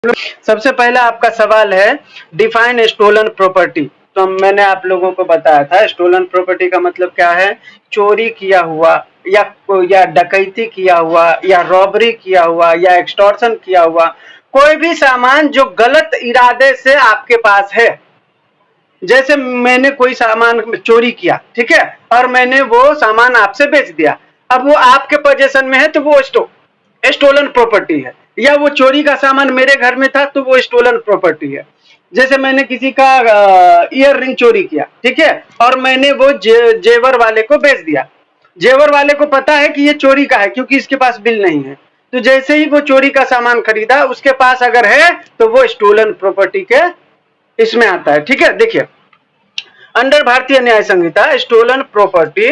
सबसे पहला आपका सवाल है डिफाइन स्टोलन प्रॉपर्टी। तो मैंने आप लोगों को बताया था स्टोलन प्रॉपर्टी का मतलब क्या है, चोरी किया हुआ या डकैती किया हुआ या रॉबरी किया हुआ या एक्सटॉर्शन किया हुआ कोई भी सामान जो गलत इरादे से आपके पास है। जैसे मैंने कोई सामान चोरी किया, ठीक है, और मैंने वो सामान आपसे बेच दिया, अब वो आपके पोजीशन में है तो वो स्टोलन प्रॉपर्टी है। या वो चोरी का सामान मेरे घर में था तो वो स्टोलन प्रॉपर्टी है। जैसे मैंने किसी का ईयर रिंग चोरी किया, ठीक है, और मैंने वो जेवर वाले को बेच दिया। जेवर वाले को पता है कि ये चोरी का है क्योंकि इसके पास बिल नहीं है, तो जैसे ही वो चोरी का सामान खरीदा उसके पास अगर है तो वो स्टोलन प्रॉपर्टी के इसमें आता है। ठीक है, देखिए under Bharatiya Nyaya Sanhita stolen property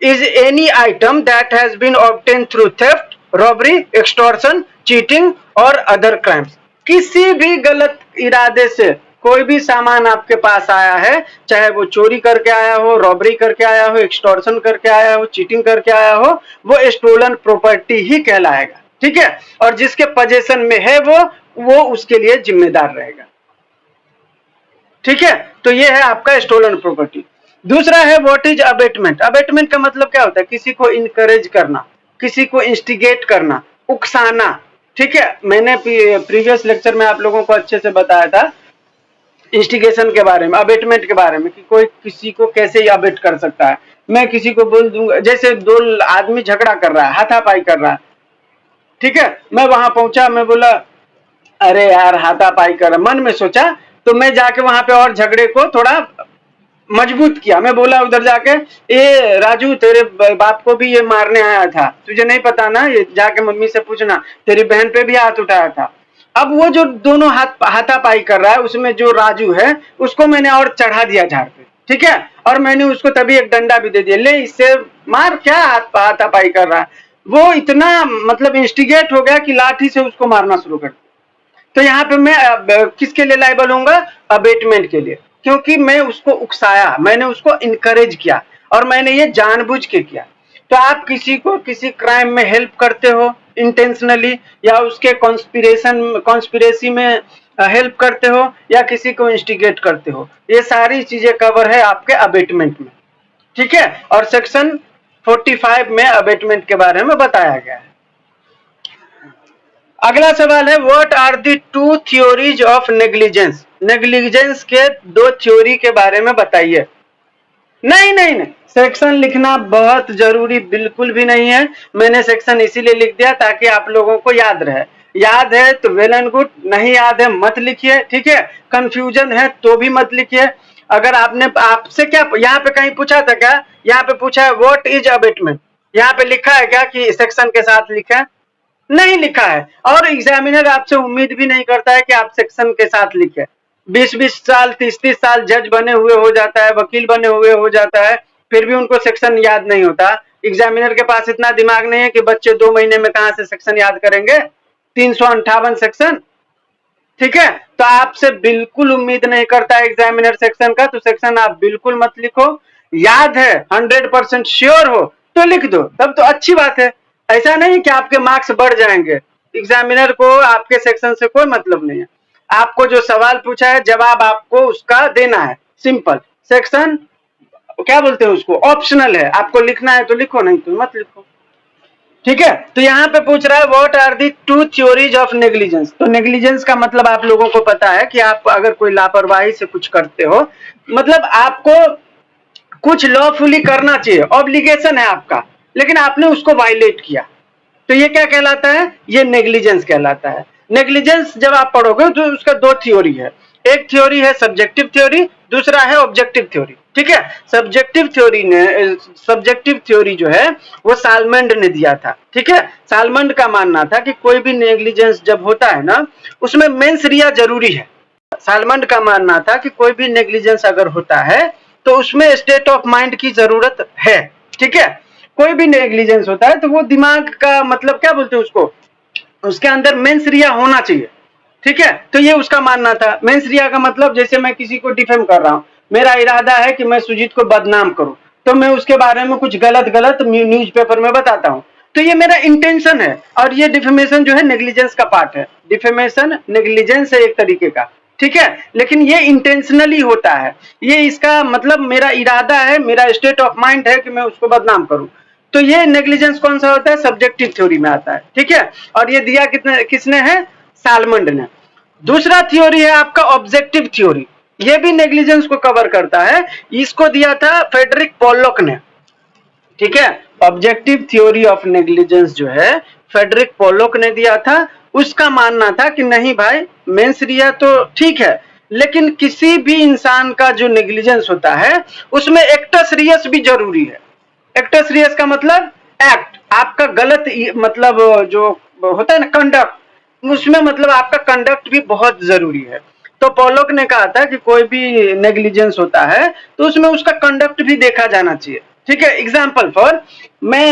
is any item that has been obtain through theft, robbery, extortion, cheating और अदर क्राइम्स। किसी भी गलत इरादे से कोई भी सामान आपके पास आया है, चाहे वो चोरी करके आया हो, रॉबरी करके आया हो, एक्सटॉर्शन करके आया हो, चीटिंग करके आया हो, वो स्टोलन प्रॉपर्टी ही कहलाएगा। ठीक है, और जिसके पोजीशन में है वो उसके लिए जिम्मेदार रहेगा। ठीक है, तो ये है आपका स्टोलन प्रॉपर्टी। दूसरा है व्हाट इज अबेटमेंट। अबेटमेंट का मतलब क्या होता है, किसी को इनकरेज करना, किसी को इंस्टिगेट करना, उकसाना। ठीक है, मैंने प्रीवियस लेक्चर में आप लोगों को अच्छे से बताया था इंस्टिगेशन के बारे में, अबेटमेंट के बारे में कि कोई किसी को कैसे अबेट कर सकता है। मैं किसी को बोल दूंगा, जैसे दो आदमी झगड़ा कर रहा है, हाथापाई कर रहा है, ठीक है, मैं वहां पहुंचा, मैं बोला अरे यार हाथापाई कर रहा, मन में सोचा, तो मैं जाके वहां पे और झगड़े को थोड़ा मजबूत किया। मैं बोला उधर जाके, ए राजू तेरे बाप को भी ये मारने आया था, तुझे नहीं पता ना, ये जाके मम्मी से पूछना, तेरी बहन पे भी हाथ उठाया था। अब वो जो दोनों हाथापाई कर रहा है उसमें जो राजू है उसको मैंने और चढ़ा दिया झाड़ पे, ठीक है, और मैंने उसको तभी एक डंडा भी दे दिया, ले इससे मार, क्या हाथापाई कर रहा है। वो इतना मतलब इंस्टिगेट हो गया कि लाठी से उसको मारना शुरू कर दिया। तो यहाँ पे मैं किसके लिए लायबल होऊंगा, अबेटमेंट के लिए, क्योंकि मैं उसको उकसाया, मैंने उसको इनकरेज किया और मैंने ये जानबूझ के किया। तो आप किसी को किसी क्राइम में हेल्प करते हो इंटेंशनली, या उसके कॉन्स्पिरेसी में हेल्प करते हो, या किसी को इंस्टिगेट करते हो, ये सारी चीजें कवर है आपके अबेटमेंट में। ठीक है, और सेक्शन 45 में अबेटमेंट के बारे में बताया गया है। अगला सवाल है what are the two theories of negligence. Negligence के दो थ्योरी के बारे में बताइए। नहीं, सेक्शन लिखना बहुत जरूरी बिल्कुल भी नहीं है। मैंने सेक्शन इसीलिए लिख दिया ताकि आप लोगों को याद रहे। याद है तो वेल एंड गुड, नहीं याद है मत लिखिए। ठीक है, कंफ्यूजन है तो भी मत लिखिए। अगर आपसे क्या यहाँ पे कहीं पूछा था क्या, यहाँ पे पूछा है व्हाट इज अबेटमेंट, यहाँ पे लिखा है क्या कि सेक्शन के साथ लिखा, नहीं लिखा है। और एग्जामिनर आपसे उम्मीद भी नहीं करता है कि आप सेक्शन के साथ लिखे। 20-20 साल 30-30 साल जज बने हुए हो जाता है, वकील बने हुए हो जाता है, फिर भी उनको सेक्शन याद नहीं होता। एग्जामिनर के पास इतना दिमाग नहीं है कि बच्चे 2 महीने में कहां से सेक्शन याद करेंगे, 358 सेक्शन। ठीक है, तो आपसे बिल्कुल उम्मीद नहीं करता है एग्जामिनर सेक्शन का, तो सेक्शन आप बिल्कुल मत लिखो। याद है 100% श्योर हो तो लिख दो, तब तो अच्छी बात है। ऐसा नहीं कि आपके मार्क्स बढ़ जाएंगे, एग्जामिनर को आपके सेक्शन से कोई मतलब नहीं है। आपको जो सवाल पूछा है जवाब आपको उसका देना है, सिंपल। सेक्शन क्या बोलते हैं उसको, ऑप्शनल है, आपको लिखना है तो लिखो, नहीं तो मत लिखो। ठीक है, तो यहाँ पे पूछ रहा है what are the two theories of negligence. तो नेग्लिजेंस का मतलब आप लोगों को पता है कि आप अगर कोई लापरवाही से कुछ करते हो, मतलब आपको कुछ लॉफुली करना चाहिए, ऑब्लिगेशन है आपका, लेकिन आपने उसको वायलेट किया, तो ये क्या कहलाता है, ये नेग्लिजेंस कहलाता है। नेग्लिजेंस जब आप पढ़ोगे तो उसका 2 थ्योरी है, एक थ्योरी है सब्जेक्टिव थ्योरी, दूसरा है ऑब्जेक्टिव थ्योरी। ठीक है, सब्जेक्टिव थ्योरी जो है वो सालमंड ने दिया था। ठीक है, सालमंड का मानना था कि कोई भी नेग्लिजेंस जब होता है ना उसमें मेंस रिया जरूरी है। सालमंड का मानना था कि कोई भी नेग्लिजेंस अगर होता है तो उसमें स्टेट ऑफ माइंड की जरूरत है। ठीक है, कोई भी नेग्लिजेंस होता है तो वो दिमाग का मतलब क्या बोलते हैं उसको, उसके अंदर मेंस रिया होना चाहिए। ठीक है, तो ये उसका मानना था। मेंस रिया का मतलब जैसे मैं किसी को डिफेम कर रहा हूं, मेरा इरादा है कि मैं सुजीत को बदनाम करूं, तो मैं उसके बारे में कुछ गलत न्यूज़पेपर में बताता हूं, तो ये मेरा इंटेंशन है और ये डिफेमेशन जो है नेग्लिजेंस का पार्ट है। डिफेमेशन नेग्लिजेंस है एक तरीके का, ठीक है, लेकिन ये इंटेंशनली होता है, ये इसका मतलब मेरा इरादा है, मेरा स्टेट ऑफ माइंड है कि मैं उसको बदनाम करूं, तो ये नेग्लिजेंस कौन सा होता है, सब्जेक्टिव थ्योरी में आता है, ठीक है। और ये दिया किसने है, सालमंड ने। दूसरा थ्योरी है आपका ऑब्जेक्टिव थ्योरी, ये भी नेग्लिजेंस को कवर करता है, इसको दिया था फ्रेडरिक पोलॉक ने, ठीक है। ऑब्जेक्टिव थ्योरी ऑफ नेग्लिजेंस जो है फ्रेडरिक पोलॉक ने दिया था। उसका मानना था कि नहीं भाई, मेंस रिया तो ठीक है, लेकिन किसी भी इंसान का जो नेग्लिजेंस होता है उसमें एक्टस रियस भी जरूरी है। एक्टस रियस का मतलब एक्ट, आपका गलत मतलब जो होता है ना कंडक्ट, उसमें मतलब आपका कंडक्ट भी बहुत जरूरी है। तो पोलॉक ने कहा था कि कोई भी नेग्लिजेंस होता है तो उसमें उसका कंडक्ट भी देखा जाना चाहिए, ठीक है। एग्जाम्पल फॉर मैं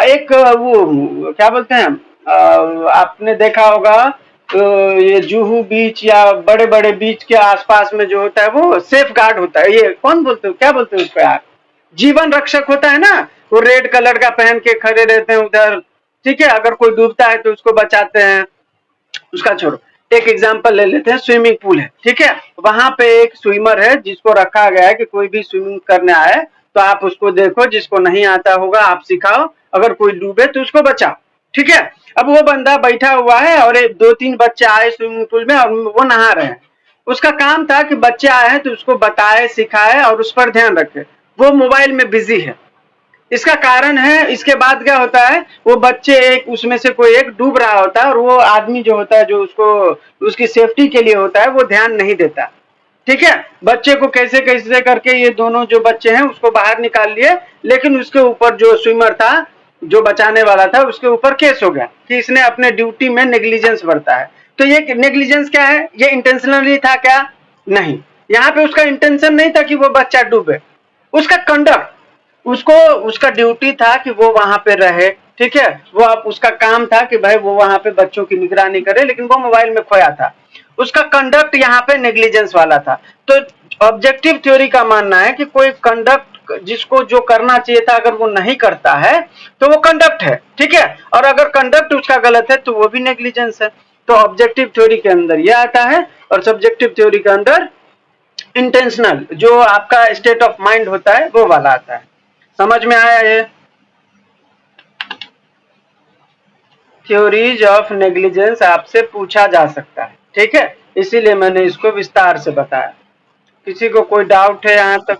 एक वो क्या बोलते हैं, आपने देखा होगा ये जुहू बीच या बड़े बड़े बीच के आसपास में जो होता है वो सेफ गार्ड होता है, ये कौन बोलते हो, क्या बोलते हो उसको यार, जीवन रक्षक होता है ना, वो रेड कलर का पहन के खड़े रहते हैं उधर, ठीक है। अगर कोई डूबता है तो उसको बचाते हैं, उसका छोड़ो, एक एग्जांपल ले लेते हैं, स्विमिंग पूल है, ठीक है, वहां पे एक स्विमर है जिसको रखा गया है कि कोई भी स्विमिंग करने आए तो आप उसको देखो, जिसको नहीं आता होगा आप सिखाओ, अगर कोई डूबे तो उसको बचाओ, ठीक है। अब वो बंदा बैठा हुआ है और दो तीन बच्चे आए स्विमिंग पूल में और वो नहा रहे हैं, उसका काम था कि बच्चे आए हैं तो उसको बताए सिखाए और उस पर ध्यान रखे, वो मोबाइल में बिजी है। इसका कारण है, इसके बाद क्या होता है, वो बच्चे एक उसमें से कोई एक डूब रहा होता है और वो आदमी जो होता है जो उसको उसकी सेफ्टी के लिए होता है वो ध्यान नहीं देता, ठीक है। बच्चे को कैसे कैसे करके ये दोनों जो बच्चे हैं उसको बाहर निकाल लिए, लेकिन उसके ऊपर जो स्विमर था, जो बचाने वाला था, उसके ऊपर केस हो गया कि इसने अपने ड्यूटी में नेग्लिजेंस बरता है। तो ये नेग्लिजेंस क्या है, ये इंटेंशनली था क्या, नहीं, यहाँ पे उसका इंटेंशन नहीं था कि वो बच्चा डूबे, उसका कंडक्ट, उसको उसका ड्यूटी था कि वो वहां पे रहे, ठीक है, वो अब उसका काम था कि भाई वो वहां पे बच्चों की निगरानी करे, लेकिन वो मोबाइल में खोया था, उसका कंडक्ट यहाँ पे नेग्लिजेंस वाला था। तो ऑब्जेक्टिव थ्योरी का मानना है कि कोई कंडक्ट जिसको जो करना चाहिए था अगर वो नहीं करता है तो वो कंडक्ट है, ठीक है, और अगर कंडक्ट उसका गलत है तो वो भी नेग्लिजेंस है। तो ऑब्जेक्टिव थ्योरी के अंदर ये आता है और सब्जेक्टिव थ्योरी के अंदर इंटेंशनल जो आपका स्टेट ऑफ माइंड होता है वो वाला आता है। समझ में आया ये? थ्योरीज ऑफ नेग्लिजेंस आपसे पूछा जा सकता है, ठीक है, इसीलिए मैंने इसको विस्तार से बताया। किसी को कोई डाउट है यहाँ तक?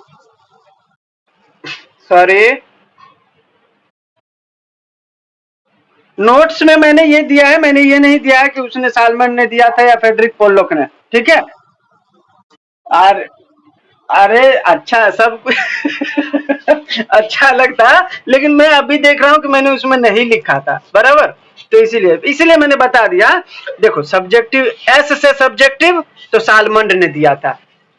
सॉरी, नोट्स में मैंने ये दिया है, मैंने ये नहीं दिया है कि उसने सालमन ने दिया था या फेडरिक पोलॉक ने, ठीक है। और अरे अच्छा सब अच्छा लगता, लेकिन मैं अभी देख रहा हूं कि मैंने उसमें नहीं लिखा था बराबर, तो इसीलिए मैंने बता दिया। देखो सब्जेक्टिव, एस से सब्जेक्टिव तो सालमंड ने दिया था,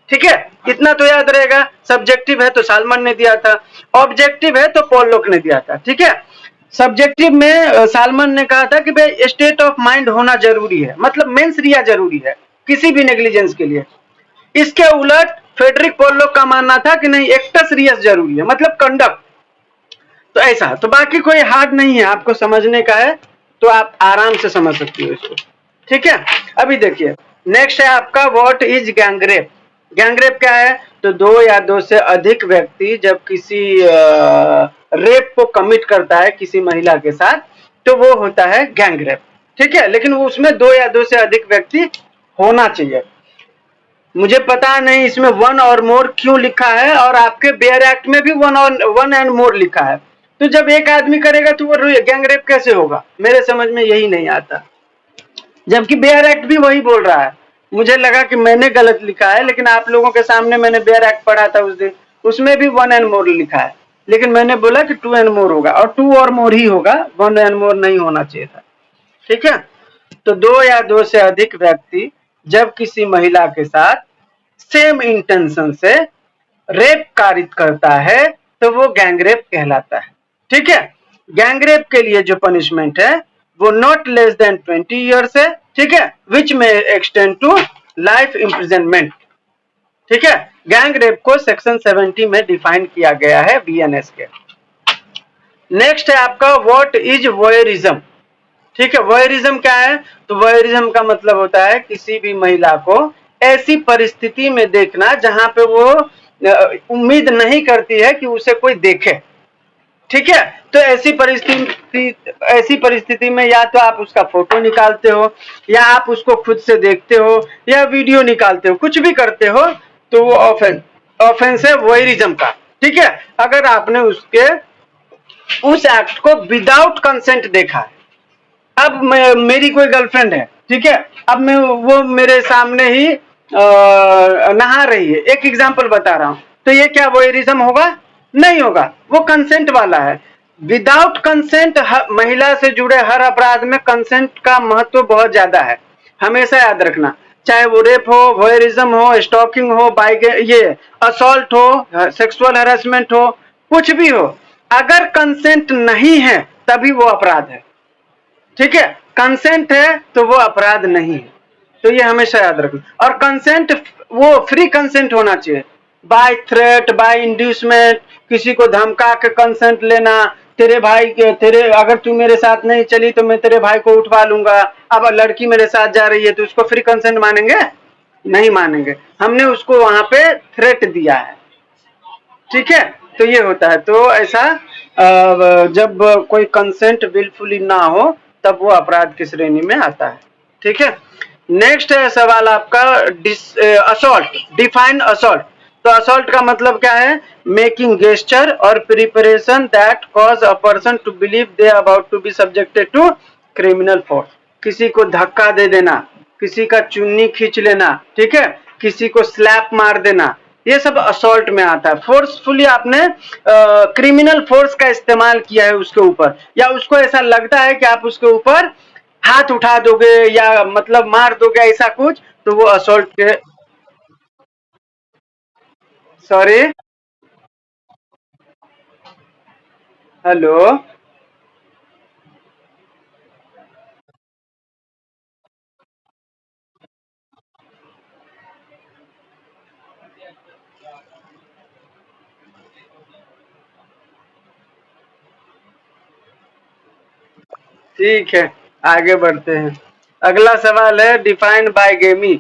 ठीक है, इतना तो याद रहेगा, सब्जेक्टिव है तो सालमन ने दिया था, ऑब्जेक्टिव है तो पोलॉक ने दिया था, ठीक है। सब्जेक्टिव में सालमन ने कहा था कि भाई स्टेट ऑफ माइंड होना जरूरी है, मतलब मेंस रिया जरूरी है किसी भी नेग्लिजेंस के लिए। इसके उलट फेडरिक पोलॉक का मानना था कि नहीं, एक्टस रियस जरूरी है, मतलब कंडक्ट। तो ऐसा, तो बाकी कोई हार्ड नहीं है, आपको समझने का है तो आप आराम से समझ सकते हो इसको, ठीक है। अभी देखिए नेक्स्ट है आपका व्हाट इज गैंगरेप। गैंगरेप क्या है, तो दो या दो से अधिक व्यक्ति जब किसी रेप को कमिट करता है किसी महिला के साथ तो वो होता है गैंगरेप, ठीक है, लेकिन वो उसमें दो या दो से अधिक व्यक्ति होना चाहिए। मुझे पता नहीं इसमें वन और मोर क्यों लिखा है, और आपके बेयर एक्ट में भी वन एंड मोर लिखा है, तो जब एक आदमी करेगा तो वो गैंगरेप कैसे होगा, मेरे समझ में यही नहीं आता, जबकि बेयर एक्ट भी वही बोल रहा है। मुझे लगा कि मैंने गलत लिखा है, लेकिन आप लोगों के सामने मैंने बेयर एक्ट पढ़ा था उस दिन, उसमें भी वन एंड मोर लिखा है, लेकिन मैंने बोला कि टू एंड मोर होगा, और टू और मोर ही होगा, वन एंड मोर नहीं होना चाहिए था, ठीक है। तो दो या दो से अधिक व्यक्ति जब किसी महिला के साथ सेम इंटेंशन से रेप कारित करता है तो वो गैंगरेप कहलाता है, ठीक है। गैंगरेप के लिए जो पनिशमेंट है वो नॉट लेस देन 20 ईयर्स है, ठीक है, विच में एक्सटेंड टू लाइफ इम्प्रिजनमेंट, ठीक है। गैंगरेप को सेक्शन 70 में डिफाइन किया गया है बीएनएस के। नेक्स्ट है आपका व्हाट इज वोयरिज्म। ठीक है। वॉयरिज्म क्या है? तो वॉयरिज्म का मतलब होता है किसी भी महिला को ऐसी परिस्थिति में देखना जहां पे वो उम्मीद नहीं करती है कि उसे कोई देखे। ठीक है। तो ऐसी परिस्थिति में या तो आप उसका फोटो निकालते हो, या आप उसको खुद से देखते हो, या वीडियो निकालते हो, कुछ भी करते हो, तो वो ऑफेंस है वॉयरिज्म का। ठीक है। अगर आपने उसके उस एक्ट को विदाउट कंसेंट देखा है, अब मेरी कोई गर्लफ्रेंड है, ठीक है, अब मैं वो मेरे सामने ही नहा रही है, एक एग्जांपल बता रहा हूं, तो ये क्या वोयरिज्म होगा? नहीं होगा, वो कंसेंट वाला है। विदाउट कंसेंट महिला से जुड़े हर अपराध में कंसेंट का महत्व बहुत ज्यादा है, हमेशा याद रखना। चाहे वो रेप हो, वोयरिज्म हो, स्टॉकिंग हो, ये असॉल्ट हो, सेक्सुअल हैरेसमेंट हो, कुछ भी हो, अगर कंसेंट नहीं है तभी वो अपराध है। ठीक है। कंसेंट है तो वो अपराध नहीं है, तो ये हमेशा याद रखना। और कंसेंट वो फ्री कंसेंट होना चाहिए, बाय थ्रेट, बाय इंड्यूसमेंट, किसी को धमका के कंसेंट लेना, तेरे अगर तू मेरे साथ नहीं चली तो मैं तेरे भाई को उठवा लूंगा। अब लड़की मेरे साथ जा रही है तो उसको फ्री कंसेंट मानेंगे? नहीं मानेंगे, हमने उसको वहां पे थ्रेट दिया है। ठीक है। तो ये होता है। तो ऐसा जब कोई कंसेंट विलफुली ना हो तब वो अपराध की श्रेणी में आता है। ठीक है। नेक्स्ट है सवाल आपका असॉल्ट। Define assault. तो असॉल्ट का मतलब क्या है? मेकिंग गेस्चर और preparation that cause a person to believe they about to be subjected to criminal force. किसी को धक्का दे देना, किसी का चुन्नी खींच लेना, ठीक है, किसी को स्लैप मार देना, ये सब असॉल्ट में आता है। फोर्सफुली आपने क्रिमिनल फोर्स का इस्तेमाल किया है उसके ऊपर, या उसको ऐसा लगता है कि आप उसके ऊपर हाथ उठा दोगे या मतलब मार दोगे, ऐसा कुछ, तो वो असॉल्ट के। सॉरी। हेलो। ठीक है, आगे बढ़ते हैं। अगला सवाल है डिफाइन बाइगेमी।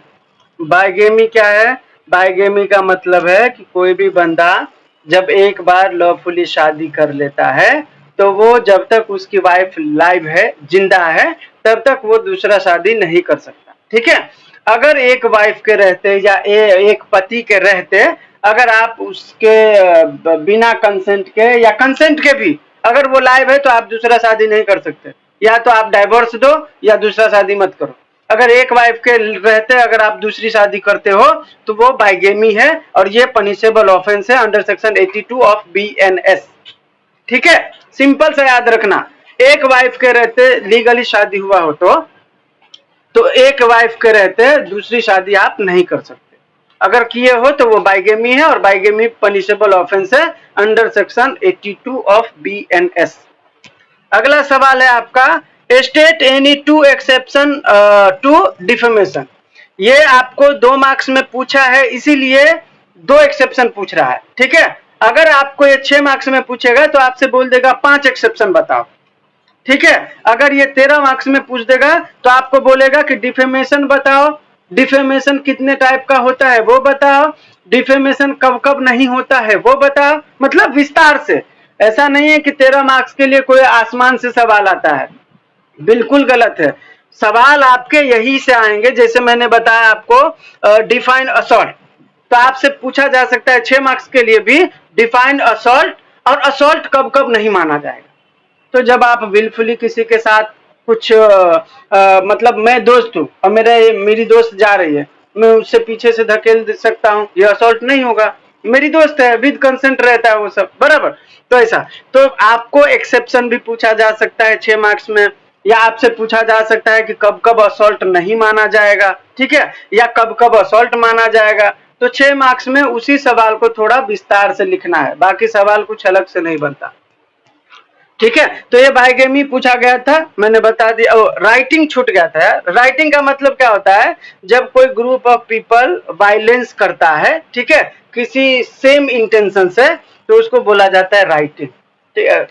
बाइगेमी क्या है? बाइगेमी का मतलब है कि कोई भी बंदा जब एक बार लॉफुली शादी कर लेता है तो वो जब तक उसकी वाइफ लाइव है, जिंदा है, तब तक वो दूसरा शादी नहीं कर सकता। ठीक है। अगर एक वाइफ के रहते या एक पति के रहते, अगर आप उसके बिना कंसेंट के या कंसेंट के भी अगर वो लाइव है तो आप दूसरा शादी नहीं कर सकते, या तो आप डाइवोर्स दो या दूसरा शादी मत करो। अगर एक वाइफ के रहते अगर आप दूसरी शादी करते हो तो वो बाइगेमी है, और ये पनिशेबल ऑफेंस है अंडर सेक्शन 82 ऑफ BNS। ठीक है। सिंपल से याद रखना, एक वाइफ के रहते लीगली शादी हुआ हो तो एक वाइफ के रहते दूसरी शादी आप नहीं कर सकते। अगर किए हो तो वो बाइगेमी है, और बाइगेमी पनिशेबल ऑफेंस है अंडर सेक्शन 82 ऑफ BNS। अगला सवाल है आपका state any two exception to defamation. ये आपको 2 मार्क्स में पूछा है, इसीलिए 2 एक्सेप्शन पूछ रहा है। ठीक है। अगर आपको ये 6 मार्क्स में पूछेगा तो आपसे बोल देगा 5 एक्सेप्शन बताओ। ठीक है। अगर ये 13 मार्क्स में पूछ देगा तो आपको बोलेगा कि डिफेमेशन बताओ, डिफेमेशन कितने टाइप का होता है वो बताओ, डिफेमेशन कब कब नहीं होता है वो बताओ, मतलब विस्तार से। ऐसा नहीं है कि 13 मार्क्स के लिए कोई आसमान से सवाल आता है, बिल्कुल गलत है। सवाल आपके यही से आएंगे, जैसे मैंने बताया आपको डिफाइन असॉल्ट, तो आपसे पूछा जा सकता है 6 मार्क्स के लिए भी डिफाइन असॉल्ट, और असॉल्ट कब कब नहीं माना जाएगा। तो जब आप विलफुली किसी के साथ कुछ मतलब मैं दोस्त हूँ और मेरी दोस्त जा रही है, मैं उससे पीछे से धकेल दे सकता हूँ, ये असॉल्ट नहीं होगा, मेरी दोस्त है, विद कंसेंट रहता है वो सब बराबर। तो ऐसा, तो आपको एक्सेप्शन भी पूछा जा सकता है 6 मार्क्स में, या आपसे पूछा जा सकता है कि कब कब असॉल्ट नहीं माना जाएगा, ठीक है, या कब कब असॉल्ट माना जाएगा। तो 6 मार्क्स में उसी सवाल को थोड़ा विस्तार से लिखना है, बाकी सवाल कुछ अलग से नहीं बनता। ठीक है। तो ये बाइगेमी पूछा गया था, मैंने बता दिया। राइटिंग छूट गया था। राइटिंग का मतलब क्या होता है? जब कोई ग्रुप ऑफ पीपल वायलेंस करता है, ठीक है, किसी सेम इंटेंशन से, तो उसको बोला जाता है राइटिंग।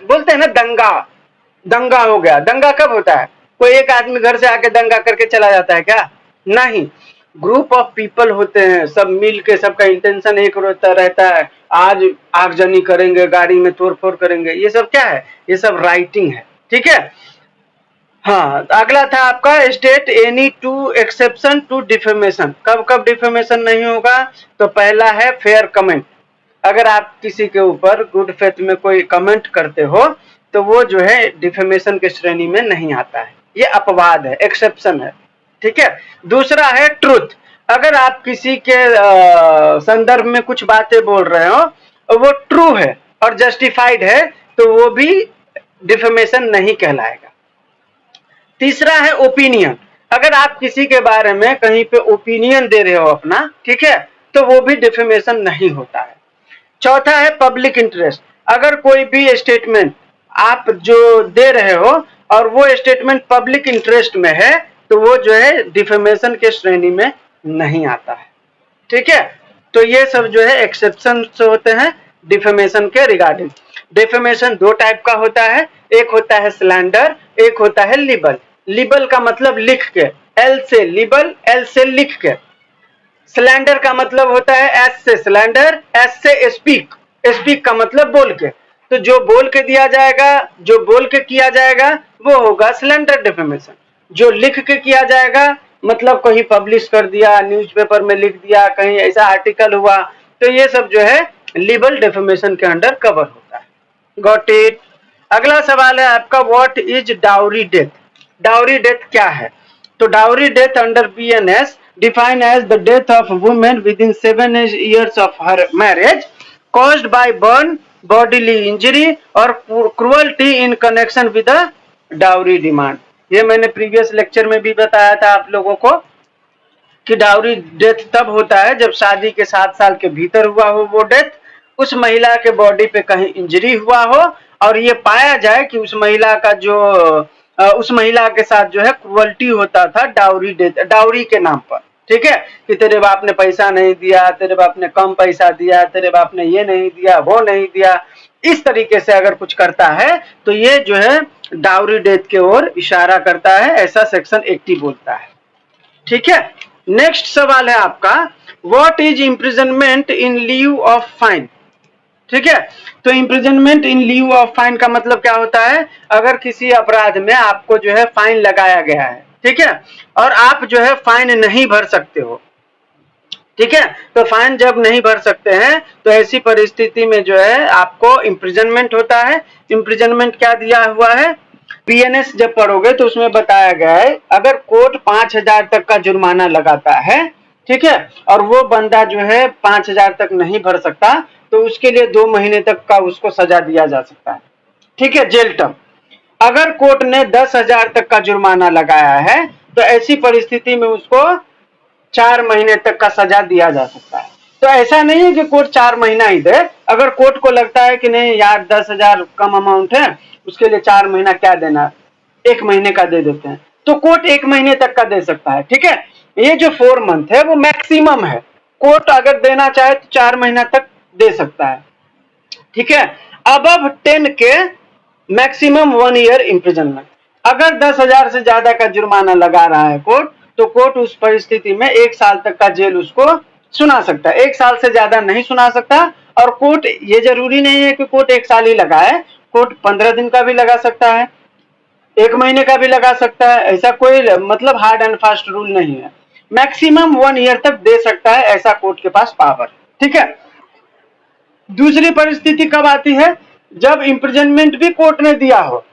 बोलते हैं ना दंगा, दंगा हो गया। दंगा कब होता है? कोई एक आदमी घर से आके दंगा करके चला जाता है क्या? नहीं, ग्रुप ऑफ पीपल होते हैं, सब मिल के, सबका इंटेंशन एक रहता है, आज आगजनी करेंगे, गाड़ी में तोड़फोड़ करेंगे। ये सब क्या है? ये सब राइटिंग है। ठीक है। हाँ, अगला था आपका state any two exception to defamation. कब कब डिफेमेशन नहीं होगा? तो पहला है फेयर कमेंट। अगर आप किसी के ऊपर गुड फेथ में कोई कमेंट करते हो तो वो जो है डिफेमेशन के श्रेणी में नहीं आता है, ये अपवाद है, एक्सेप्शन है। ठीक है। दूसरा है ट्रुथ। अगर आप किसी के संदर्भ में कुछ बातें बोल रहे हो और वो ट्रू है और जस्टिफाइड है तो वो भी डिफेमेशन नहीं कहलाएगा। तीसरा है ओपिनियन। अगर आप किसी के बारे में कहीं पे ओपिनियन दे रहे हो अपना, ठीक है, तो वो भी डिफेमेशन नहीं होता है। चौथा है पब्लिक इंटरेस्ट। अगर कोई भी स्टेटमेंट आप जो दे रहे हो और वो स्टेटमेंट पब्लिक इंटरेस्ट में है तो वो जो है डिफेमेशन के श्रेणी में नहीं आता है। ठीक है। तो ये सब जो है एक्सेप्शन होते हैं डिफेमेशन के रिगार्डिंग। डिफेमेशन दो टाइप का होता है, एक होता है स्लैंडर, एक होता है लिबल। लिबल का मतलब लिख के, एल से लिबल, एल से लिख के। स्लैंडर का मतलब होता है एस से स्लैंडर, एस से स्पीक, स्पीक का मतलब बोल के। तो जो बोल के दिया जाएगा, जो बोल के किया जाएगा वो होगा स्लैंडर डिफेमेशन। जो लिख के किया जाएगा मतलब कहीं पब्लिश कर दिया, न्यूज़पेपर में लिख दिया, कहीं ऐसा आर्टिकल हुआ, तो ये सब जो है लिबल डिफेमेशन के अंडर कवर होता है। Got it. अगला सवाल है आपका, what is dowry death. Dowry death क्या है? तो dowry death under BNS defined as the death of a woman within 7 years of her marriage caused by burn, bodily injury or cruelty in connection with a dowry demand। ये मैंने previous lecture में भी बताया था आप लोगों को कि डाउरी डेथ तब होता है जब शादी के 7 साल के भीतर हुआ हो वो डेथ, उस महिला के बॉडी पे कहीं इंजरी हुआ हो और ये पाया जाए कि उस महिला का जो उस महिला के साथ जो है क्रुअल्टी होता था डाउरी डेथ, डाउरी के नाम पर। ठीक है, कि तेरे बाप ने पैसा नहीं दिया, तेरे बाप ने कम पैसा दिया, तेरे बाप ने ये नहीं दिया, वो नहीं दिया, इस तरीके से अगर कुछ करता है तो ये जो है डाउरी डेथ की ओर इशारा करता है, ऐसा सेक्शन 80 बोलता है। ठीक है। नेक्स्ट सवाल है आपका, what is imprisonment in leave of fine. ठीक है। तो imprisonment in leave of fine का मतलब क्या होता है? अगर किसी अपराध में आपको जो है फाइन लगाया गया है, ठीक है, और आप जो है फाइन नहीं भर सकते हो, ठीक है, तो फाइन जब नहीं भर सकते हैं तो ऐसी परिस्थिति में जो है आपको इम्प्रिजनमेंट होता है। इम्प्रिजनमेंट क्या दिया हुआ है? बीएनएस जब पढ़ोगे तो उसमें बताया गया है, अगर कोर्ट 5,000 तक का जुर्माना लगाता है, ठीक है, और वो बंदा जो है 5,000 तक नहीं भर सकता तो उसके लिए 2 महीने तक का उसको सजा दिया जा सकता है। ठीक है, जेल टर्म। अगर कोर्ट ने 10,000 तक का जुर्माना लगाया है तो ऐसी परिस्थिति में उसको 4 महीने तक का सजा दिया जा सकता है। तो ऐसा नहीं है कि कोर्ट 4 महीना ही दे। अगर कोर्ट को लगता है कि नहीं यार 10,000 कम अमाउंट है, उसके लिए 4 महीना क्या देना, 1 महीने का दे देते हैं, तो कोर्ट 1 महीने तक का दे सकता है। ठीक है, ये जो 4 मंथ है वो मैक्सिमम है। कोर्ट अगर देना चाहे तो 4 महीना तक दे सकता है। ठीक है। अबव 10 के मैक्सिमम 1 ईयर इम्प्रिजनमेंट। अगर 10,000 से ज्यादा का जुर्माना लगा रहा है कोर्ट तो कोर्ट उस परिस्थिति में 1 साल तक का जेल उसको सुना सकता है। 1 साल से ज्यादा नहीं सुना सकता। और कोर्ट ये जरूरी नहीं है कि कोर्ट 1 साल ही लगाए, कोर्ट 15 दिन का भी लगा सकता है, 1 महीने का भी लगा सकता है। ऐसा कोई मतलब हार्ड एंड फास्ट रूल नहीं है। मैक्सिमम 1 ईयर तक दे सकता है, ऐसा कोर्ट के पास पावर। ठीक है। दूसरी परिस्थिति कब आती है? जब इम्प्रिजनमेंट भी कोर्ट ने दिया हो,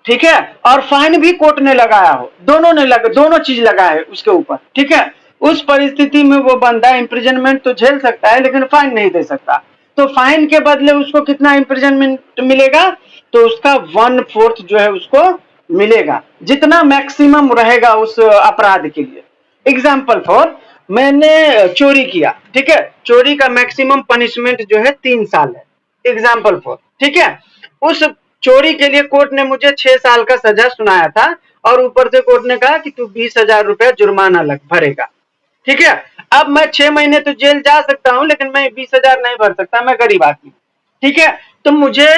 ठीक है, और फाइन भी कोर्ट ने लगाया हो, दोनों चीज लगाए उसके ऊपर। ठीक है, उस परिस्थिति में वो बंदा इम्प्रिजनमेंट तो झेल सकता है लेकिन फाइन नहीं दे सकता। तो फाइन के बदले उसको कितना इम्प्रिजनमेंट मिलेगा? तो उसका 1/4 जो है उसको मिलेगा, जितना मैक्सिमम रहेगा उस अपराध के लिए। एग्जाम्पल फॉर, मैंने चोरी किया, ठीक है, चोरी का मैक्सिमम पनिशमेंट जो है 3 साल है। एग्जाम्पल फॉर, ठीक है, उस चोरी के लिए कोर्ट ने मुझे 6 साल का सजा सुनाया था और ऊपर से कोर्ट ने कहा कि तू 20,000 रुपया जुर्माना भरेगा। ठीक है, अब मैं 6 महीने तो जेल जा सकता हूं लेकिन मैं 20,000 नहीं भर सकता, मैं गरीब आदमी। ठीक है, तो मुझे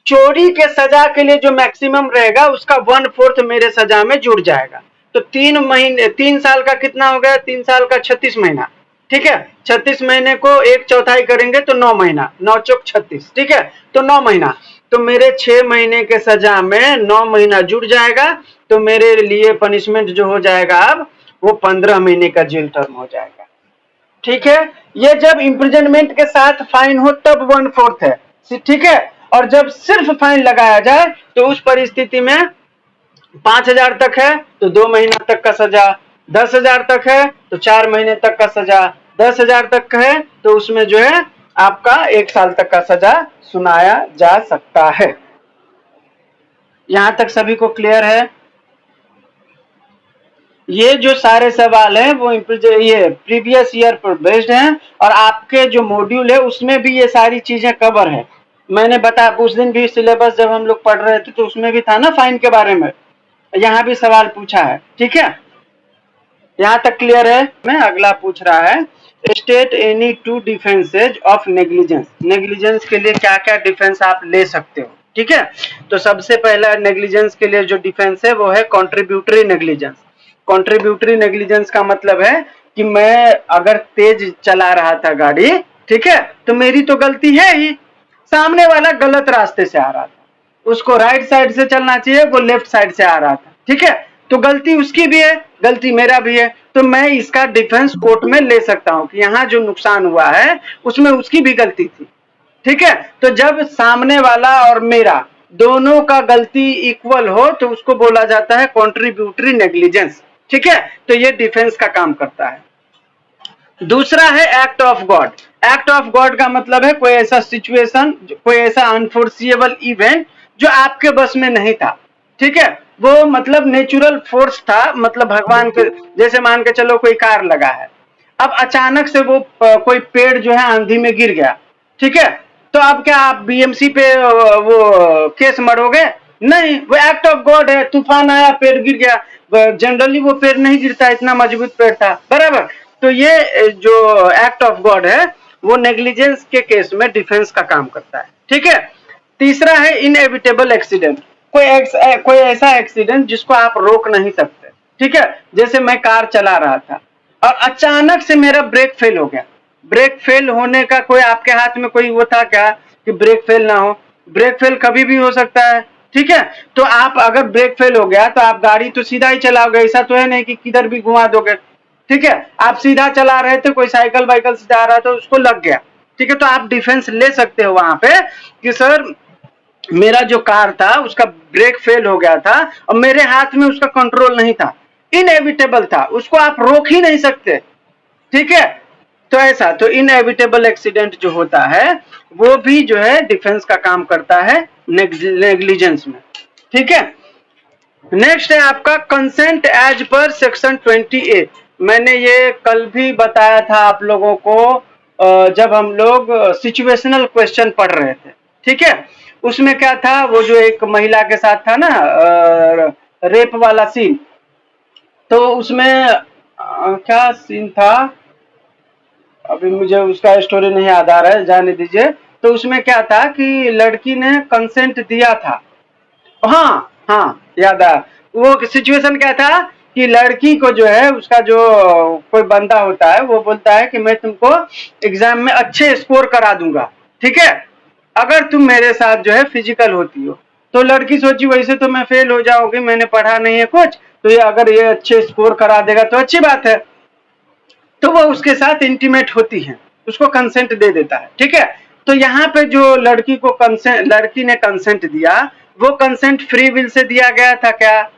चोरी के सजा के लिए जो मैक्सिमम रहेगा उसका 1/4 मेरे सजा में जुड़ जाएगा। तो 3 साल का कितना हो गया, 3 साल का 36 महीना, ठीक है। 36 महीने को 1/4 करेंगे तो 9 महीना, 9 चौक 36, ठीक है। तो 9 महीना, तो मेरे 6 महीने के सजा में 9 महीना जुड़ जाएगा, तो मेरे लिए पनिशमेंट जो हो जाएगा अब वो 15 महीने का जेल टर्म हो जाएगा, ठीक है। ये जब इम्प्रिजनमेंट के साथ फाइन हो तब 1/4 है, ठीक है। और जब सिर्फ फाइन लगाया जाए तो उस परिस्थिति में 5,000 तक है तो 2 महीना तक का सजा, 10,000 तक है तो 4 महीने तक का सजा, 10,000 तक है तो उसमें जो है आपका 1 साल तक का सजा सुनाया जा सकता है। यहां तक सभी को क्लियर है? ये जो सारे सवाल हैं वो ये प्रीवियस ईयर पर बेस्ड हैं और आपके जो मॉड्यूल है उसमें भी ये सारी चीजें कवर है। मैंने बताया उस दिन भी सिलेबस जब हम लोग पढ़ रहे थे तो उसमें भी था ना फाइन के बारे में, यहाँ भी सवाल पूछा है, ठीक है। यहाँ तक क्लियर है? मैं अगला पूछ रहा है, state any 2 defences of negligence. Negligence के लिए क्या क्या डिफेंस आप ले सकते हो, ठीक है। तो सबसे पहला नेग्लिजेंस के लिए जो डिफेंस है वो है कॉन्ट्रीब्यूटरी नेग्लिजेंस। कॉन्ट्रीब्यूटरी नेग्लिजेंस का मतलब है कि मैं अगर तेज चला रहा था गाड़ी, ठीक है, तो मेरी तो गलती है ही, सामने वाला गलत रास्ते से आ रहा था, उसको राइट साइड से चलना चाहिए, वो लेफ्ट साइड से आ रहा था, ठीक है। तो गलती उसकी भी है, गलती मेरा भी है, तो मैं इसका डिफेंस कोर्ट में ले सकता हूं कि यहाँ जो नुकसान हुआ है उसमें उसकी भी गलती थी, ठीक है। तो जब सामने वाला और मेरा दोनों का गलती इक्वल हो तो उसको बोला जाता है कॉन्ट्रीब्यूटरी नेग्लिजेंस, ठीक है। तो ये डिफेंस का काम करता है। दूसरा है act of God. Act of God का मतलब है कोई ऐसा सिचुएशन, कोई ऐसा अनफोर्सिएबल इवेंट जो आपके बस में नहीं था, ठीक है। वो मतलब नेचुरल फोर्स था, मतलब भगवान के, जैसे मान के चलो कोई कार लगा है, अब अचानक से वो कोई पेड़ जो है आंधी में गिर गया, ठीक है। तो अब क्या आप बीएमसी पे वो केस मरोगे? नहीं, वो एक्ट ऑफ गॉड है, तूफान आया पेड़ गिर गया, जनरली वो पेड़ नहीं गिरता, इतना मजबूत पेड़ था, बराबर। तो ये जो एक्ट ऑफ गॉड है वो नेग्लिजेंस के केस में डिफेंस का काम करता है, ठीक है। तीसरा है इनएविटेबल एक्सीडेंट। कोई ऐसा एक्सीडेंट जिसको आप रोक नहीं सकते, ठीक है। जैसे मैं कार चला रहा था और अचानक से मेरा ब्रेक फेल हो गया। ब्रेक फेल होने का कोई आपके हाथ में कोई वो था क्या कि ब्रेक फेल ना हो? ब्रेक फेल कभी भी हो सकता है, ठीक है। तो आप अगर ब्रेक फेल हो गया तो आप गाड़ी तो सीधा ही चलाओगे, ऐसा तो है नहीं कि किधर भी घुमा दोगे, ठीक है। आप सीधा चला रहे थे, कोई साइकिल वाइकल से जा रहा था उसको लग गया, ठीक है। तो आप डिफेंस ले सकते हो वहां पे कि सर मेरा जो कार था उसका ब्रेक फेल हो गया था और मेरे हाथ में उसका कंट्रोल नहीं था, इनएविटेबल था, उसको आप रोक ही नहीं सकते, ठीक है। तो ऐसा तो इनएविटेबल एक्सीडेंट जो होता है वो भी जो है डिफेंस का काम करता है नेग्लिजेंस में, ठीक है। नेक्स्ट है आपका कंसेंट एज पर सेक्शन 28। मैंने ये कल भी बताया था आप लोगों को जब हम लोग सिचुएशनल क्वेश्चन पढ़ रहे थे, ठीक है। उसमें क्या था, वो जो एक महिला के साथ था ना रेप वाला सीन, तो उसमें क्या सीन था अभी मुझे उसका स्टोरी नहीं याद आ रहा है, जाने दीजिए। तो उसमें क्या था कि लड़की ने कंसेंट दिया था, हाँ हाँ याद आया। वो सिचुएशन क्या था कि लड़की को जो है उसका जो कोई बंदा होता है वो बोलता है कि मैं तुमको एग्जाम में अच्छे स्कोर करा दूंगा, ठीक है, अगर तुम मेरे साथ जो है फिजिकल होती हो। तो लड़की सोची वैसे तो मैं फेल हो जाऊंगी, मैंने पढ़ा नहीं है कुछ, तो ये अगर ये अच्छे स्कोर करा देगा तो अच्छी बात है। तो वो उसके साथ इंटीमेट होती है, उसको कंसेंट दे देता है, ठीक है। तो यहाँ पे जो लड़की ने कंसेंट दिया, वो कंसेंट फ्री विल से दिया गया था क्या?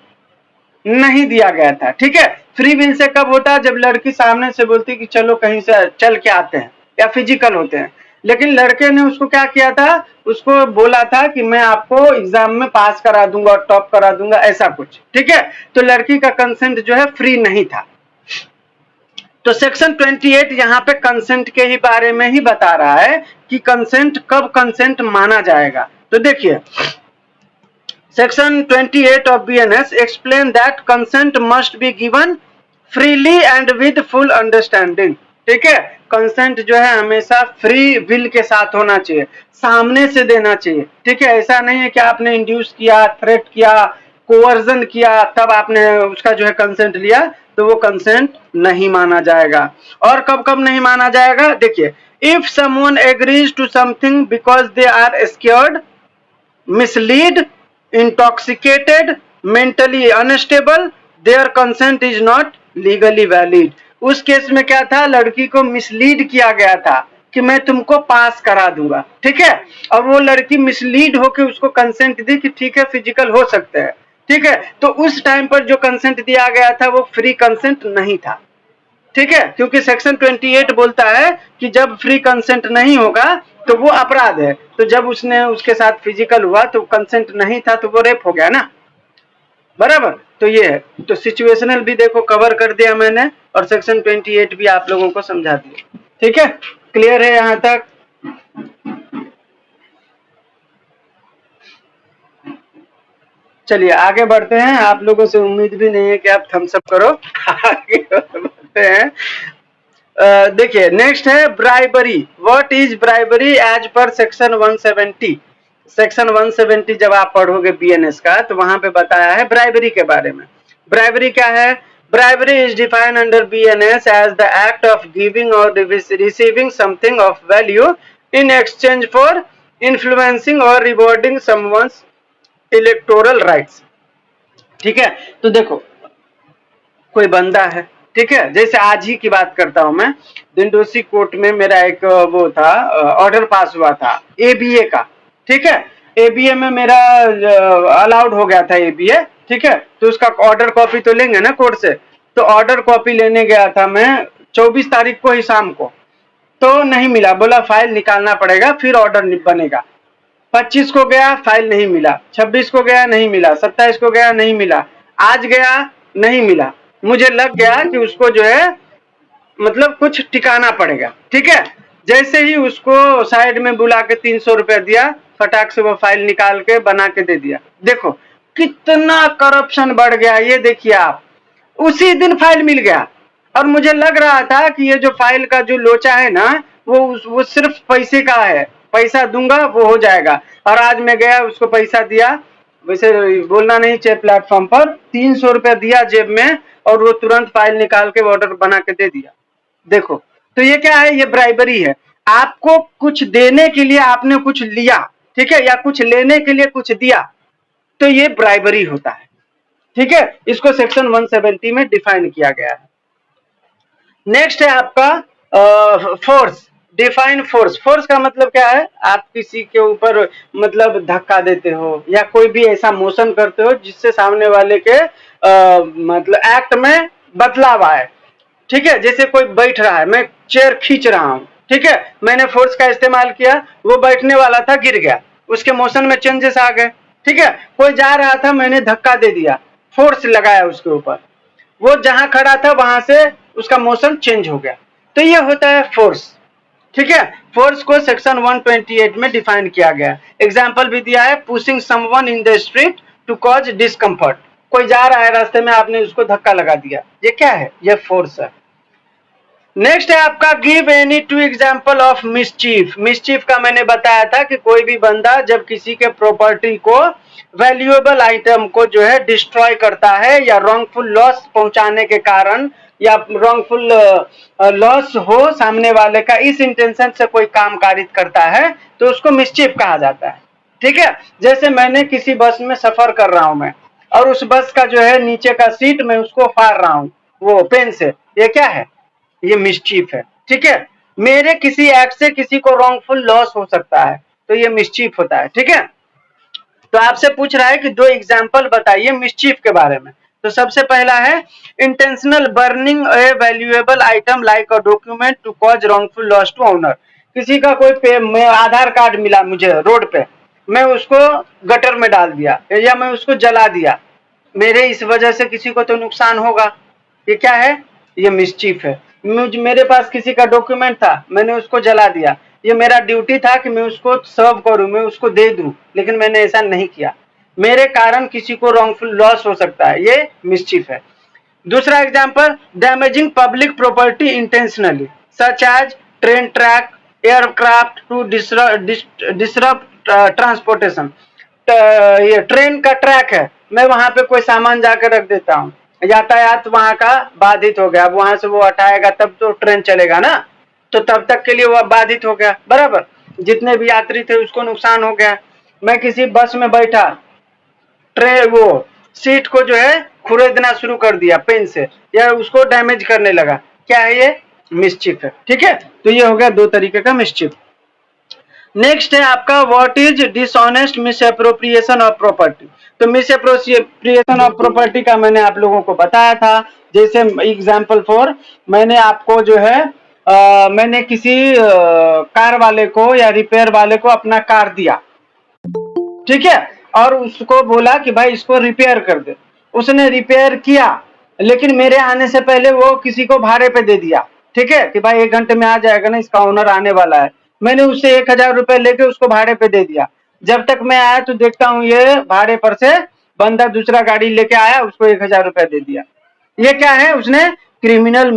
नहीं दिया गया था, ठीक है। फ्री विल से कब होता है? जब लड़की सामने से बोलती कि चलो कहीं से चल के आते हैं या फिजिकल होते हैं। लेकिन लड़के ने उसको क्या किया था, उसको बोला था कि मैं आपको एग्जाम में पास करा दूंगा और टॉप करा दूंगा, ऐसा कुछ, ठीक है। तो लड़की का कंसेंट जो है फ्री नहीं था। तो सेक्शन 28 यहाँ पे कंसेंट के ही बारे में ही बता रहा है कि कंसेंट कब कंसेंट माना जाएगा। तो देखिए section 28 of BNS explain that consent must be given freely and with full understanding, ठीक है। कंसेंट जो है हमेशा फ्री विल के साथ होना चाहिए, सामने से देना चाहिए। ठीक है, ऐसा नहीं है कि आपने इंड्यूस किया, थ्रेट किया, कोवर्जन किया, तब आपने उसका जो है कंसेंट लिया, तो वो कंसेंट नहीं माना जाएगा। और कब कब नहीं माना जाएगा, देखिए, if someone agrees to something because they are scared, misled, intoxicated, mentally unstable, their consent is not legally valid. उस केस में क्या था, लड़की को मिसलीड किया गया था कि मैं तुमको पास करा दूंगा। ठीक है, और वो लड़की मिसलीड होकर उसको कंसेंट दी कि ठीक है फिजिकल हो सकते हैं। ठीक है, तो उस टाइम पर जो कंसेंट दिया गया था वो फ्री कंसेंट नहीं था। ठीक है, क्योंकि सेक्शन 28 बोलता है कि जब फ्री कंसेंट नहीं होगा तो वो अपराध है। तो जब उसने उसके साथ फिजिकल हुआ तो कंसेंट नहीं था, तो वो रेप हो गया ना, बराबर। तो ये है, तो सिचुएशनल भी देखो कवर कर दिया मैंने, और सेक्शन 28 भी आप लोगों को समझा दिया। ठीक है, क्लियर है यहां तक? चलिए आगे बढ़ते हैं। आप लोगों से उम्मीद भी नहीं है कि आप थम्स अप करो। आगे बढ़ते हैं। देखिए नेक्स्ट है bribery. What is bribery as per section 170। Section 170 जब आप पढ़ोगे बीएनएस का, तो वहां पे बताया है ब्राइबरी के बारे में। ब्राइबरी क्या है? Bribery is defined under BNS as the act of giving और receiving something of value in exchange for influencing और रिवॉर्डिंग समवन्स इलेक्टोरल राइट्स। ठीक है, तो देखो कोई बंदा है, ठीक है, जैसे आज ही की बात करता हूं मैं, दिंडोसी कोर्ट में मेरा एक वो था, ऑर्डर पास हुआ था एबीए का। ठीक है, एबीए में मेरा अलाउड हो गया था एबीए। ठीक है, तो उसका ऑर्डर कॉपी तो लेंगे ना कोर्ट से, तो ऑर्डर कॉपी लेने गया था मैं 24 तारीख को ही शाम को, तो नहीं मिला। बोला फाइल निकालना पड़ेगा फिर ऑर्डर बनेगा। 25 को गया, फाइल नहीं मिला। 26 को गया, नहीं मिला। 27 को गया, नहीं मिला। आज गया, नहीं मिला। मुझे लग गया कि उसको जो है मतलब कुछ टिकाना पड़ेगा। ठीक है, जैसे ही उसको साइड में बुला के 300 रुपया दिया, फटाक से वो फाइल निकाल के बना के दे दिया। देखो कितना करप्शन बढ़ गया, ये देखिए आप। उसी दिन फाइल मिल गया, और मुझे लग रहा था कि ये जो फाइल का जो लोचा है ना, वो सिर्फ पैसे का है, पैसा दूंगा वो हो जाएगा। और आज मैं गया, उसको पैसा दिया, वैसे बोलना नहीं चाहिए प्लेटफॉर्म पर, 300 रुपया दिया जेब में, और वो तुरंत फाइल निकाल के ऑर्डर बना के दे दिया। देखो, तो ये क्या है? ये ब्राइबरी है। आपको कुछ देने के लिए आपने कुछ लिया, ठीक है, या कुछ लेने के लिए कुछ दिया, तो ये ब्राइबरी होता है। ठीक है, इसको सेक्शन 170 में डिफाइन किया गया है। नेक्स्ट है आपका फोर्स। Define force. फोर्स का मतलब क्या है? आप किसी के ऊपर मतलब धक्का देते हो, या कोई भी ऐसा मोशन करते हो जिससे सामने वाले के मतलब एक्ट में बदलाव आए। ठीक है, जैसे कोई बैठ रहा है, मैं चेयर खींच रहा हूं, ठीक है, मैंने फोर्स का इस्तेमाल किया, वो बैठने वाला था, गिर गया, उसके मोशन में चेंजेस आ गए। ठीक है, कोई जा रहा था, मैंने धक्का दे दिया, फोर्स लगाया उसके ऊपर, वो जहां खड़ा था वहां से उसका मोशन चेंज हो गया, तो ये होता है फोर्स। ठीक है, फोर्स को सेक्शन 128 में डिफाइन किया गया। एग्जाम्पल भी दिया है, pushing someone in the street to cause discomfort. कोई जा रहा है रास्ते में, आपने उसको धक्का लगा दिया, ये क्या है? ये फोर्स है। नेक्स्ट है आपका give any two example of mischief. Mischief का मैंने बताया था कि कोई भी बंदा जब किसी के प्रॉपर्टी को, वैल्यूएबल आइटम को जो है डिस्ट्रॉय करता है, या रॉन्गफुल लॉस पहुंचाने के कारण, या रॉन्गफुल लॉस हो सामने वाले का, इस इंटेंशन से कोई काम कारित करता है, तो उसको मिसचीफ कहा जाता है। ठीक है, जैसे मैंने किसी बस में सफर कर रहा हूं मैं, और उस बस का जो है नीचे का सीट मैं उसको फाड़ रहा हूं वो पेन से, ये क्या है? ये मिसचीफ है। ठीक है, मेरे किसी एक्ट से किसी को रॉन्गफुल लॉस हो सकता है, तो ये मिसचीफ होता है। ठीक है, तो आपसे पूछ रहा है कि दो एग्जाम्पल बताइए मिसचीफ के बारे में। तो सबसे पहला है intentional burning a valuable item like a document to cause wrongful loss to owner. किसी का कोई आधार कार्ड मिला मुझे रोड पे, मैं उसको गटर में डाल दिया, या मैं उसको जला दिया, मेरे इस वजह से किसी को तो नुकसान होगा, ये क्या है? ये मिसचीफ है। मेरे पास किसी का डॉक्यूमेंट था, मैंने उसको जला दिया, ये मेरा ड्यूटी था कि मैं उसको सर्व करूं, मैं उसको दे दूं, लेकिन मैंने ऐसा नहीं किया, मेरे कारण किसी को रॉन्गफुल लॉस हो सकता है, ये मिसचीफ है। दूसरा example, damaging public property intentionally. Such as train track, aircraft to disrupt transportation. ये ट्रेन का ट्रैक है, मैं वहां पे कोई सामान जाकर रख देता हूँ, यातायात वहां का बाधित हो गया, अब वहां से वो हटाएगा तब तो ट्रेन चलेगा ना, तो तब तक के लिए वो बाधित हो गया, बराबर। जितने भी यात्री थे उसको नुकसान हो गया। मैं किसी बस में बैठा, ट्रेन वो सीट को जो है खुरेदना शुरू कर दिया पेन से, या उसको डैमेज करने लगा, क्या है ये? मिसचिफ है, ठीक है। तो ये हो गया दो तरीके का मिसचिफ। नेक्स्ट है आपका what is dishonest misappropriation of property. तो मिसअप्रोप्रिएशन ऑफ प्रॉपर्टी का मैंने आप लोगों को बताया था। जैसे एग्जांपल फॉर, मैंने आपको जो है मैंने किसी कार वाले को या रिपेयर वाले को अपना कार दिया, ठीक है, और उसको बोला कि भाई इसको रिपेयर कर दे। उसने रिपेयर किया, लेकिन मेरे आने से पहले वो किसी को भाड़े पे दे दिया, ठीक है, कि भाई 1 घंटे में आ जाएगा ना, इसका ओनर आने वाला है। मैंने उससे 1000 रुपए लेके उसको भाड़े पे दे दिया। जब तक मैं आया तो देखता हूँ ये भाड़े पर से बंदा दूसरा गाड़ी लेके आया, उसको 1000 रुपए दे दिया। ये क्या है? उसने criminal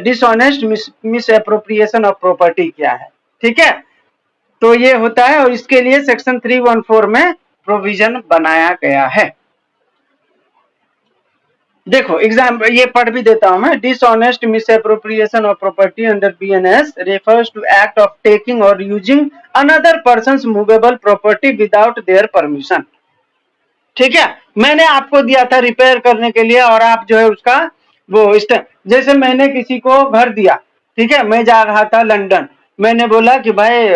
dishonest misappropriation of property किया है, ठीक है। तो ये होता है, और इसके लिए सेक्शन 314 में प्रोविजन बनाया गया है। देखो एग्जाम ये पढ़ भी देता हूं मैं। Dishonest misappropriation of property under BNS refers to act of taking और using another person's movable property without their permission, ठीक है। मैंने आपको दिया था रिपेयर करने के लिए, और आप जो है उसका वो जैसे मैंने किसी को घर दिया, ठीक है, मैं जा रहा था लंदन, मैंने बोला कि भाई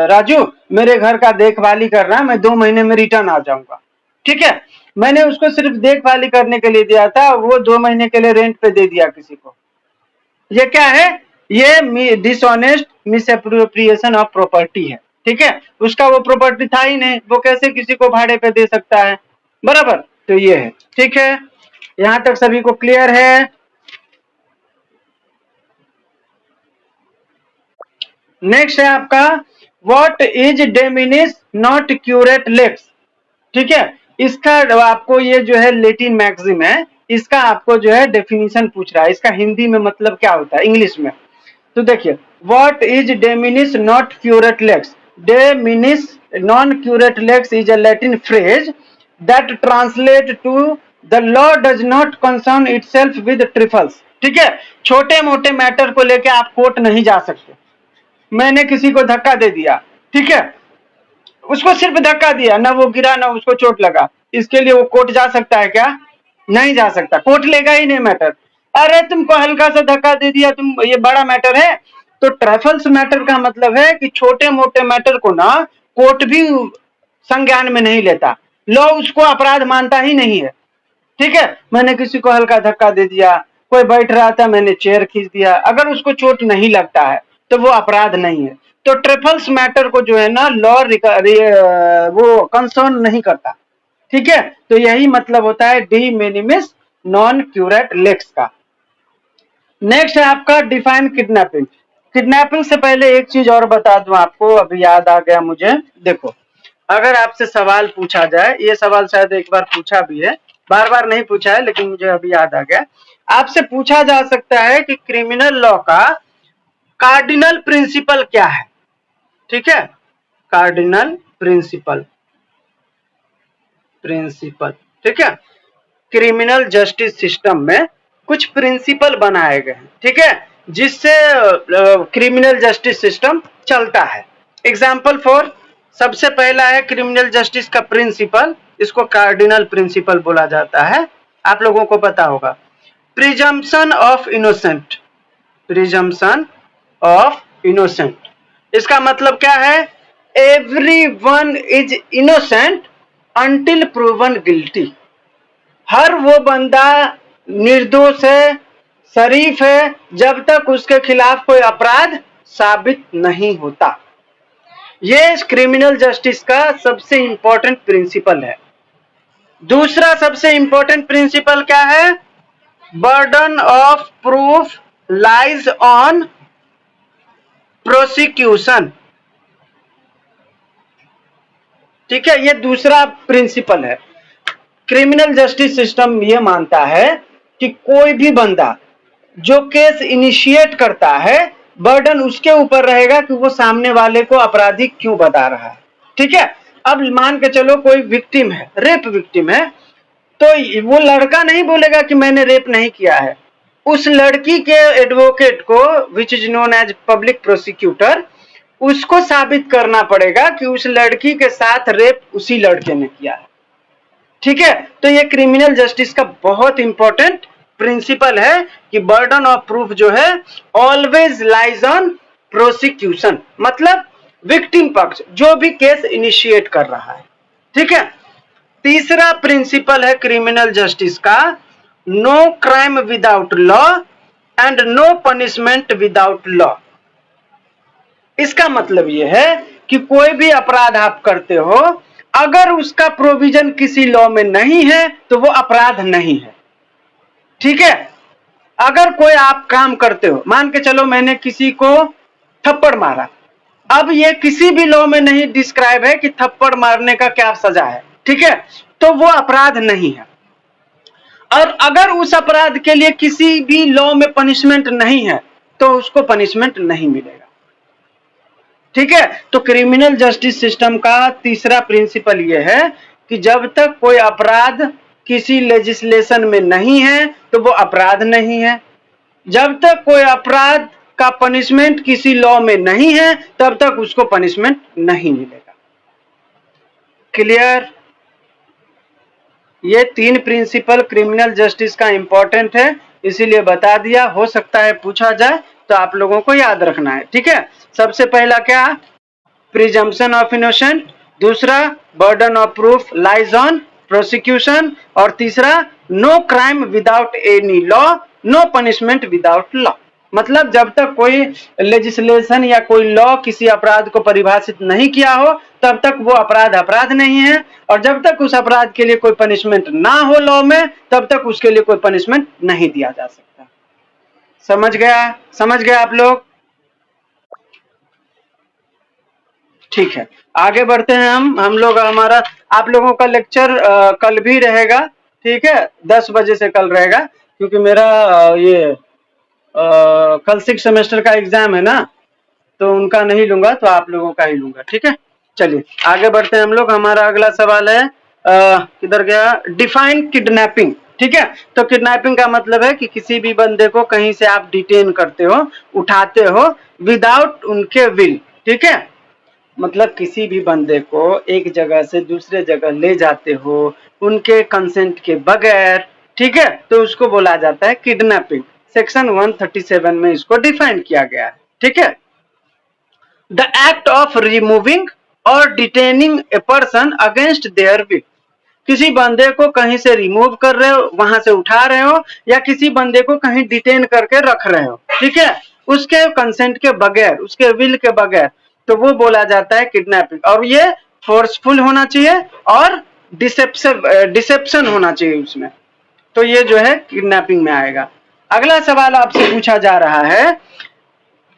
राजू मेरे घर का देखभाली करना, मैं 2 महीने में रिटर्न आ जाऊंगा, ठीक है। मैंने उसको सिर्फ देखभाली करने के लिए दिया था, वो 2 महीने के लिए रेंट पे दे दिया किसी को। ये क्या है? ये डिसऑनेस्ट मिसअप्रोप्रिएशन ऑफ प्रॉपर्टी है, ठीक है। उसका वो प्रॉपर्टी था ही नहीं, वो कैसे किसी को भाड़े पे दे सकता है, बराबर। तो ये है, ठीक है। यहां तक सभी को क्लियर है? नेक्स्ट है आपका what is de minimis not curat lex, ठीक है। इसका आपको ये जो है लैटिन मैक्सिम है, इसका आपको जो है डेफिनेशन पूछ रहा है, इसका हिंदी में मतलब क्या होता है इंग्लिश में। तो देखिए, what is de minimis not curat lex. De minimis non curat lex is a Latin phrase that translate to the law does not concern itself with trifles, ठीक है। छोटे मोटे मैटर को लेके आप कोर्ट नहीं जा सकते। मैंने किसी को धक्का दे दिया, ठीक है, उसको सिर्फ धक्का दिया, ना वो गिरा ना उसको चोट लगा, इसके लिए वो कोर्ट जा सकता है क्या? नहीं जा सकता, कोर्ट लेगा ही नहीं मैटर। अरे तुमको हल्का सा धक्का दे दिया, तुम ये बड़ा मैटर है। तो ट्रैफल्स मैटर का मतलब है कि छोटे मोटे मैटर को ना कोर्ट भी संज्ञान में नहीं लेता, लॉ उसको अपराध मानता ही नहीं है, ठीक है। मैंने किसी को हल्का धक्का दे दिया, कोई बैठ रहा था मैंने चेयर खींच दिया, अगर उसको चोट नहीं लगता है तो वो अपराध नहीं है। तो ट्रिफल्स मैटर को जो है ना लॉ वो कंसर्न नहीं करता, ठीक है। तो यही मतलब होता है डी मिनिमिस नॉन क्यूरेट लेक्स का। नेक्स्ट है आपका डिफाइन किडनैपिंग। किडनैपिंग से पहले एक चीज और बता दूं आपको, अभी याद आ गया मुझे। देखो, अगर आपसे सवाल पूछा जाए, ये सवाल शायद एक बार पूछा भी है, बार बार नहीं पूछा है लेकिन मुझे अभी याद आ गया। आपसे पूछा जा सकता है कि क्रिमिनल लॉ का कार्डिनल प्रिंसिपल क्या है, ठीक है। कार्डिनल प्रिंसिपल, ठीक है। क्रिमिनल जस्टिस सिस्टम में कुछ प्रिंसिपल बनाए गए हैं, ठीक है, जिससे क्रिमिनल जस्टिस सिस्टम चलता है। एग्जाम्पल फॉर, सबसे पहला है क्रिमिनल जस्टिस का प्रिंसिपल, इसको कार्डिनल प्रिंसिपल बोला जाता है, आप लोगों को पता होगा। Presumption of innocent, presumption of innocent, इसका मतलब क्या है? Everyone is innocent until proven guilty. हर वो बंदा निर्दोष है, शरीफ है, जब तक उसके खिलाफ कोई अपराध साबित नहीं होता। ये क्रिमिनल जस्टिस का सबसे इंपॉर्टेंट प्रिंसिपल है। दूसरा सबसे इंपॉर्टेंट प्रिंसिपल क्या है? Burden of proof lies on prosecution, ठीक है, ये दूसरा प्रिंसिपल है। क्रिमिनल जस्टिस सिस्टम ये मानता है कि कोई भी बंदा जो केस इनिशिएट करता है बर्डन उसके ऊपर रहेगा कि वो सामने वाले को अपराधी क्यों बता रहा है। ठीक है, अब मान के चलो कोई विक्टिम है, रेप विक्टिम है, तो वो लड़का नहीं बोलेगा कि मैंने रेप नहीं किया है। उस लड़की के एडवोकेट को, which is known as public prosecutor, उसको साबित करना पड़ेगा कि उस लड़की के साथ रेप उसी लड़के ने किया है। ठीक है, तो ये क्रिमिनल जस्टिस का बहुत इंपॉर्टेंट प्रिंसिपल है कि बर्डन ऑफ प्रूफ जो है ऑलवेज लाइज ऑन प्रोसिक्यूशन, मतलब विक्टिम पक्ष जो भी केस इनिशिएट कर रहा है। ठीक है, तीसरा प्रिंसिपल है क्रिमिनल जस्टिस का, no crime without law and no punishment without law. इसका मतलब यह है कि कोई भी अपराध आप करते हो, अगर उसका प्रोविजन किसी लॉ में नहीं है तो वो अपराध नहीं है। ठीक है, अगर कोई आप काम करते हो, मान के चलो मैंने किसी को थप्पड़ मारा, अब ये किसी भी लॉ में नहीं डिस्क्राइब है कि थप्पड़ मारने का क्या सजा है। ठीक है, तो वो अपराध नहीं है। और अगर उस अपराध के लिए किसी भी लॉ में पनिशमेंट नहीं है तो उसको पनिशमेंट नहीं मिलेगा। ठीक है, तो क्रिमिनल जस्टिस सिस्टम का तीसरा प्रिंसिपल यह है कि जब तक कोई अपराध किसी लेजिस्लेशन में नहीं है तो वो अपराध नहीं है, जब तक कोई अपराध का पनिशमेंट किसी लॉ में नहीं है तब तक उसको पनिशमेंट नहीं मिलेगा। क्लियर? ये तीन प्रिंसिपल क्रिमिनल जस्टिस का इंपॉर्टेंट है, इसीलिए बता दिया, हो सकता है पूछा जाए तो आप लोगों को याद रखना है। ठीक है, सबसे पहला क्या, प्रिजम्पशन ऑफ इनोसेंट, दूसरा burden of proof lies on prosecution, और तीसरा no crime without any law, no punishment without law. मतलब जब तक कोई लेजिस्लेशन या कोई लॉ किसी अपराध को परिभाषित नहीं किया हो तब तक वो अपराध अपराध नहीं है, और जब तक उस अपराध के लिए कोई पनिशमेंट ना हो लॉ में तब तक उसके लिए कोई पनिशमेंट नहीं दिया जा सकता। समझ गया? समझ गए आप लोग? ठीक है, आगे बढ़ते हैं हम लोग, हमारा आप लोगों का लेक्चर कल भी रहेगा। ठीक है, 10 बजे से कल रहेगा, क्योंकि मेरा कल 6 सेमेस्टर का एग्जाम है ना, तो उनका नहीं लूंगा, तो आप लोगों का ही लूंगा। ठीक है, चलिए आगे बढ़ते हैं हम लोग। हमारा अगला सवाल है, किधर गया, डिफाइन किडनैपिंग। ठीक है, तो किडनैपिंग का मतलब है कि किसी भी बंदे को कहीं से आप डिटेन करते हो, उठाते हो विदाउट उनके विल। ठीक है, मतलब किसी भी बंदे को एक जगह से दूसरे जगह ले जाते हो उनके कंसेंट के बगैर। ठीक है, तो उसको बोला जाता है किडनैपिंग। सेक्शन 137 में इसको डिफाइन किया गया है। ठीक है, द एक्ट ऑफ रिमूविंग और detaining a person against their will. किसी बंदे को कहीं से रिमूव कर रहे हो, वहां से उठा रहे हो, या किसी बंदे को कहीं डिटेन करके रख रहे हो, ठीक है, उसके कंसेंट के बगैर, उसके विल के बगैर, तो वो बोला जाता है किडनैपिंग। और ये फोर्सफुल होना चाहिए और डिसेप्शन होना चाहिए उसमें, तो ये जो है किडनैपिंग में आएगा। अगला सवाल आपसे पूछा जा रहा है,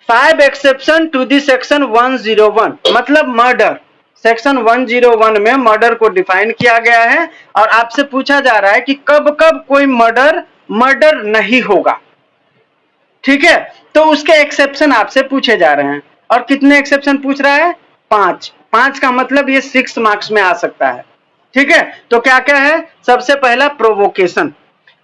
5 एक्सेप्शन टू दी सेक्शन 101, मतलब मर्डर। सेक्शन 101 में मर्डर को डिफाइन किया गया है, और आपसे पूछा जा रहा है कि कब कब कोई मर्डर नहीं होगा। ठीक है, तो उसके एक्सेप्शन आपसे पूछे जा रहे हैं, और कितने एक्सेप्शन पूछ रहा है, 5। 5 का मतलब ये 6 मार्क्स में आ सकता है। ठीक है, तो क्या क्या है, सबसे पहला प्रोवोकेशन।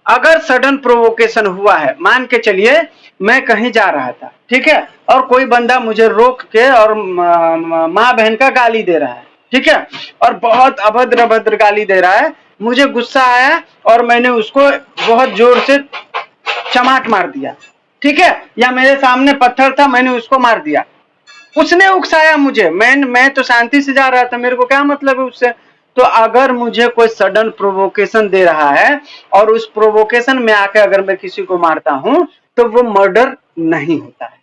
अगर सडन प्रोवोकेशन हुआ है, मान के चलिए मैं कहीं जा रहा था, ठीक है, और कोई बंदा मुझे रोक के और माँ बहन का गाली दे रहा है, ठीक है, और बहुत अभद्र अभद्र गाली दे रहा है, मुझे गुस्सा आया और मैंने उसको बहुत जोर से चमाट मार दिया। ठीक है, या मेरे सामने पत्थर था, मैंने उसको मार दिया, उसने उकसाया मुझे, मैं तो शांति से जा रहा था, मेरे को क्या मतलब है उससे। तो अगर मुझे कोई सडन प्रोवोकेशन दे रहा है और उस प्रोवोकेशन में आकर अगर मैं किसी को मारता हूं तो वो मर्डर नहीं होता है।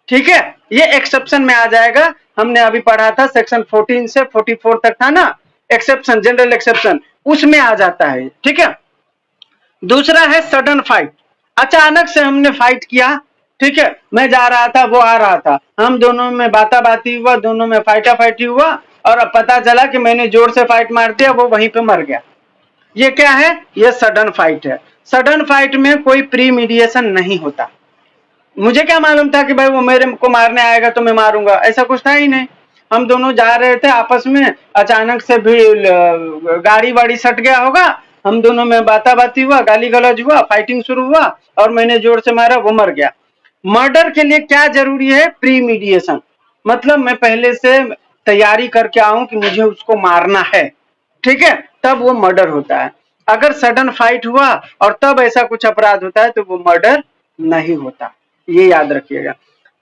ठीक है, ये एक्सेप्शन में आ जाएगा। हमने अभी पढ़ा था सेक्शन 14 से 44 तक था ना, एक्सेप्शन, जनरल एक्सेप्शन, उसमें आ जाता है। ठीक है, दूसरा है सडन फाइट। अचानक से हमने फाइट किया, ठीक है, मैं जा रहा था, वो आ रहा था, हम दोनों में बाता बाती हुआ, दोनों में फाइटा फाइटी हुआ, और अब पता चला कि मैंने जोर से फाइट मार दिया, वो वहीं पे मर गया। ये क्या है, ये सडन फाइट है। सडन फाइट में कोई प्रीमीडिएशन नहीं होता। मुझे क्या मालूम था कि भाई वो मेरे को मारने आएगा तो मैं मारूंगा, ऐसा कुछ था ही नहीं। हम दोनों जा रहे थे आपस में, अचानक से भी गाड़ी वाड़ी सट गया होगा, हम दोनों में बाता-बाती हुआ, गाली गलौज हुआ, फाइटिंग शुरू हुआ और मैंने जोर से मारा, वो मर गया। मर्डर के लिए क्या जरूरी है? प्रीमीडिएशन, मतलब मैं पहले से तैयारी करके आऊं कि मुझे उसको मारना है, ठीक है, तब वो मर्डर होता है। अगर सडन फाइट हुआ और तब ऐसा कुछ अपराध होता है तो वो मर्डर नहीं होता, ये याद रखिएगा।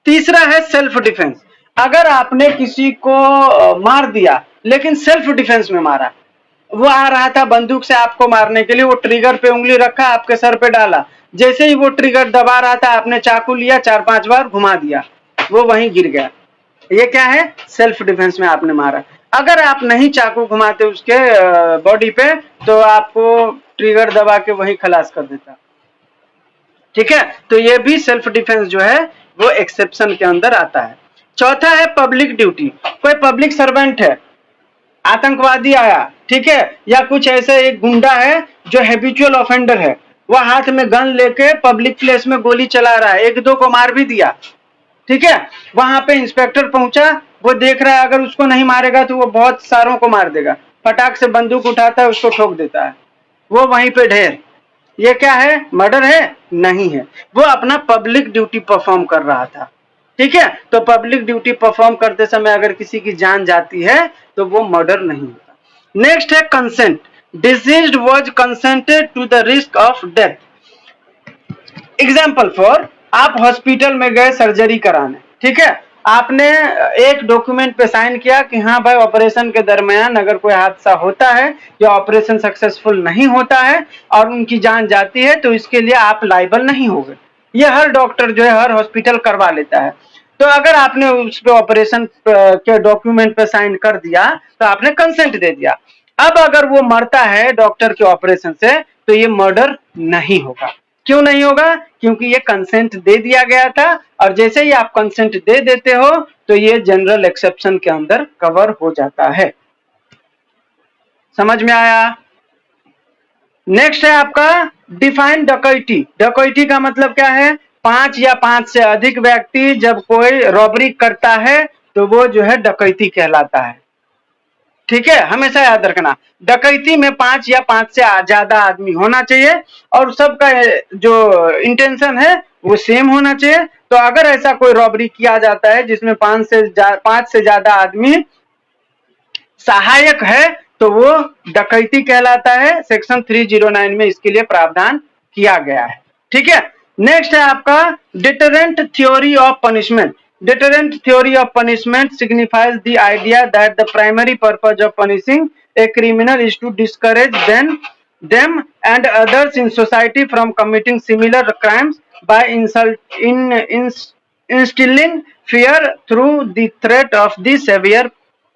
तीसरा है सेल्फ डिफेंस। अगर आपने किसी को मार दिया लेकिन सेल्फ डिफेंस में मारा, वो आ रहा था बंदूक से आपको मारने के लिए, वो ट्रिगर पे उंगली रखा, आपके सर पे डाला, जैसे ही वो ट्रिगर दबा रहा था आपने चाकू लिया, 4-5 बार घुमा दिया, वो वहीं गिर गया। ये क्या है? सेल्फ डिफेंस में आपने मारा। अगर आप नहीं चाकू घुमाते उसके बॉडी पे तो आपको ट्रिगर दबा के वहीं खलास कर देता, ठीक है। तो ये भी सेल्फ डिफेंस जो है वो एक्सेप्शन के अंदर आता है। चौथा है पब्लिक ड्यूटी। कोई पब्लिक सर्वेंट है, आतंकवादी आया, ठीक है, या कुछ ऐसे एक गुंडा है जो हैबिचुअल ऑफेंडर है, वह हाथ में गन लेके पब्लिक प्लेस में गोली चला रहा है, 1-2 को मार भी दिया, ठीक है। वहां पे इंस्पेक्टर पहुंचा, वो देख रहा है अगर उसको नहीं मारेगा तो वो बहुत सारों को मार देगा, फटाक से बंदूक उठाता है, उसको ठोक देता है, वो वहीं पे ढेर। ये क्या है? मर्डर है? नहीं है, वो अपना पब्लिक ड्यूटी परफॉर्म कर रहा था, ठीक है। तो पब्लिक ड्यूटी परफॉर्म करते समय अगर किसी की जान जाती है तो वो मर्डर नहीं होता। नेक्स्ट है consent. Deceased was consented to the risk of death. Example for, आप हॉस्पिटल में गए सर्जरी कराने, ठीक है, आपने एक डॉक्यूमेंट पे साइन किया कि हाँ भाई ऑपरेशन के दरमियान अगर कोई हादसा होता है या ऑपरेशन सक्सेसफुल नहीं होता है और उनकी जान जाती है तो इसके लिए आप लायबल नहीं होगे। ये हर डॉक्टर जो है, हर हॉस्पिटल करवा लेता है। तो अगर आपने उस पे ऑपरेशन के डॉक्यूमेंट पे साइन कर दिया तो आपने कंसेंट दे दिया। अब अगर वो मरता है डॉक्टर के ऑपरेशन से तो ये मर्डर नहीं होगा। क्यों नहीं होगा? क्योंकि ये कंसेंट दे दिया गया था और जैसे ही आप कंसेंट दे देते हो तो ये जनरल एक्सेप्शन के अंदर कवर हो जाता है। समझ में आया? नेक्स्ट है आपका डिफाइन डकैती। डकैती का मतलब क्या है? 5 या 5 से अधिक व्यक्ति जब कोई रॉबरी करता है तो वो जो है डकैती कहलाता है, ठीक है, हमेशा याद रखना। डकैती में 5 या 5 से ज्यादा आदमी होना चाहिए और सबका जो इंटेंशन है वो सेम होना चाहिए। तो अगर ऐसा कोई रॉबरी किया जाता है जिसमें 5 से ज्यादा आदमी सहायक है तो वो डकैती कहलाता है। सेक्शन 309 में इसके लिए प्रावधान किया गया है, ठीक है। नेक्स्ट है आपका deterrent theory of punishment. Deterrent theory of punishment signifies the idea that the primary purpose of punishing a criminal is to discourage them and others in society from committing similar crimes by instilling fear through the threat of the severe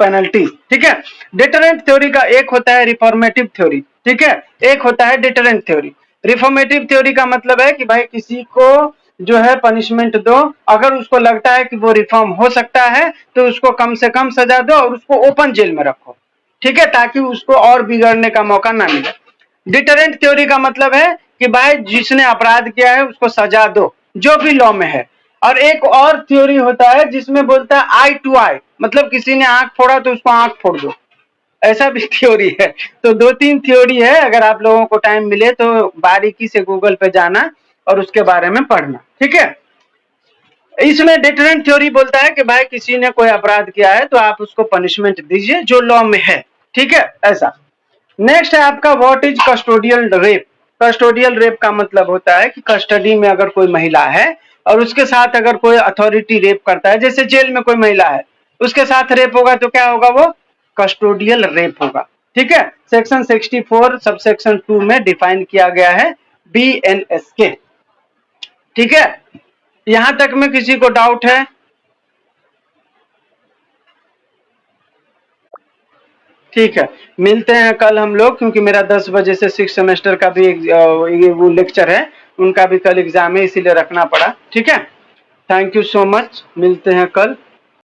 penalties, ठीक है। Deterrent theory का एक होता है reformative theory, ठीक है, एक होता है डिटरेंट थ्योरी। रिफॉर्मेटिव थ्योरी का मतलब है कि भाई किसी को जो है पनिशमेंट दो, अगर उसको लगता है कि वो रिफॉर्म हो सकता है तो उसको कम से कम सजा दो और उसको ओपन जेल में रखो, ठीक है, ताकि उसको और बिगड़ने का मौका ना मिले। डिटरेंट थ्योरी का मतलब है कि भाई जिसने अपराध किया है उसको सजा दो, जो भी लॉ में है। और एक और थ्योरी होता है जिसमें बोलता है आई टू आई, मतलब किसी ने आंख फोड़ा तो उसको आंख फोड़ दो, ऐसा भी थ्योरी है। तो 2-3 थ्योरी है, अगर आप लोगों को टाइम मिले तो बारीकी से गूगल पे जाना और उसके बारे में पढ़ना, ठीक है। इसमें डिटरेंट थ्योरी बोलता है कि भाई किसी ने कोई अपराध किया है तो आप उसको पनिशमेंट दीजिए जो लॉ में है, ठीक है, ऐसा। नेक्स्ट है आपका what is custodial rape. Custodial rape का मतलब होता है कि कस्टडी में अगर कोई महिला है और उसके साथ अगर कोई अथॉरिटी रेप करता है, जैसे जेल में कोई महिला है उसके साथ रेप होगा तो क्या होगा? वो कस्टोडियल रेप होगा, ठीक है। सेक्शन 64 सबसेक्शन 2 में डिफाइन किया गया है BNSK, ठीक है। यहां तक में किसी को डाउट है? ठीक है, मिलते हैं कल हम लोग, क्योंकि मेरा 10 बजे से 6 सेमेस्टर का भी वो लेक्चर है, उनका भी कल एग्जाम है, इसीलिए रखना पड़ा, ठीक है। थैंक यू सो मच, मिलते हैं कल।